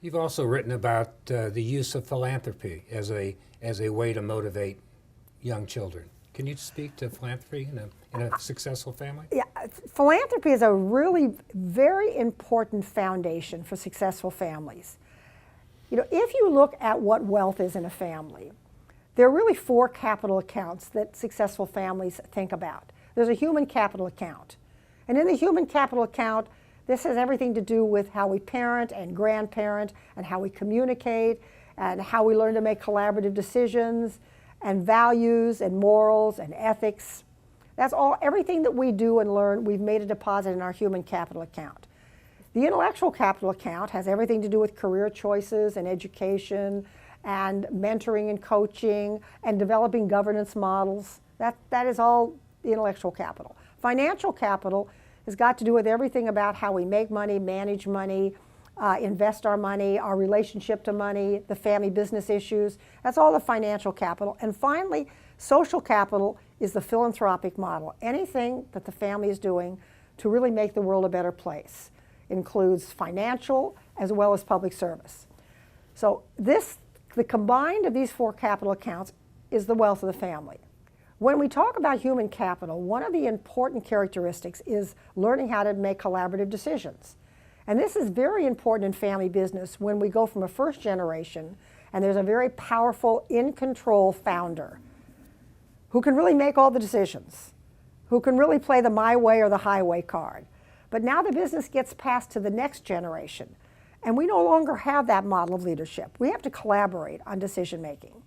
You've also written about the use of philanthropy as a way to motivate young children. Can you speak to philanthropy in a successful family? Yeah, philanthropy is a really very important foundation for successful families. You know, if you look at what wealth is in a family, there are really four capital accounts that successful families think about. There's a human capital account. And in the human capital account, this has everything to do with how we parent and grandparent and how we communicate and how we learn to make collaborative decisions and values and morals and ethics. That's all, everything that we do and learn, we've made a deposit in our human capital account. The intellectual capital account has everything to do with career choices and education and mentoring and coaching and developing governance models. That is all the intellectual capital. Financial capital has got to do with everything about how we make money, manage money, invest our money, our relationship to money, the family business issues. That's all the financial capital. And finally, social capital is the philanthropic model. Anything that the family is doing to really make the world a better place. It includes financial as well as public service. So the combined of these four capital accounts is the wealth of the family. When we talk about human capital, one of the important characteristics is learning how to make collaborative decisions. And this is very important in family business when we go from a first generation and there's a very powerful, in-control founder who can really make all the decisions, who can really play the my way or the highway card. But now the business gets passed to the next generation, and we no longer have that model of leadership. We have to collaborate on decision making.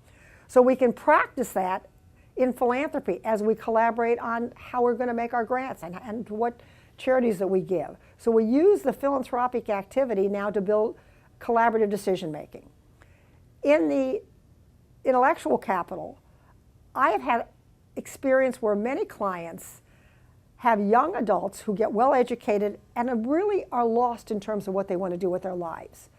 So we can practice that in philanthropy as we collaborate on how we're going to make our grants and what charities that we give. So we use the philanthropic activity now to build collaborative decision making. In the intellectual capital, I have had experience where many clients have young adults who get well educated and really are lost in terms of what they want to do with their lives.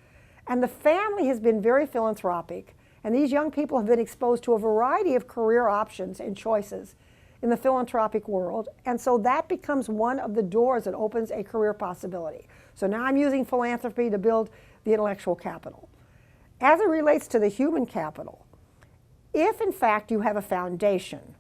And the family has been very philanthropic, and these young people have been exposed to a variety of career options and choices in the philanthropic world, and so that becomes one of the doors that opens a career possibility. So now I'm using philanthropy to build the intellectual capital. As it relates to the human capital, if in fact you have a foundation,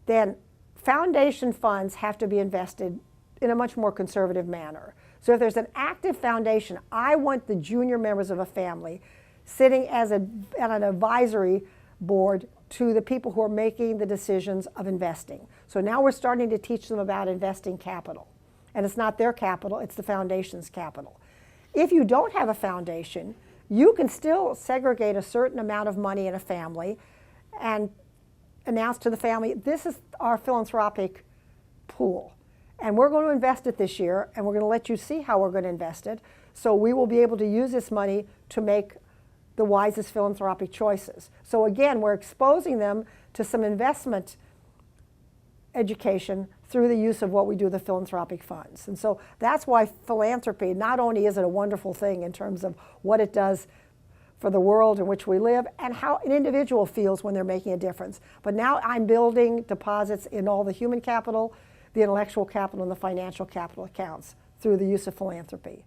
then foundation funds have to be invested in a much more conservative manner. So if there's an active foundation, I want the junior members of a family sitting as an advisory board to the people who are making the decisions of investing. So now we're starting to teach them about investing capital. And it's not their capital, it's the foundation's capital. If you don't have a foundation, you can still segregate a certain amount of money in a family and announce to the family, this is our philanthropic pool. And we're going to invest it this year, and we're going to let you see how we're going to invest it. So we will be able to use this money to make the wisest philanthropic choices. So again, we're exposing them to some investment education through the use of what we do with the philanthropic funds. And so that's why philanthropy, not only is it a wonderful thing in terms of what it does for the world in which we live and how an individual feels when they're making a difference, but now I'm building deposits in all the human capital, the intellectual capital, and the financial capital accounts through the use of philanthropy.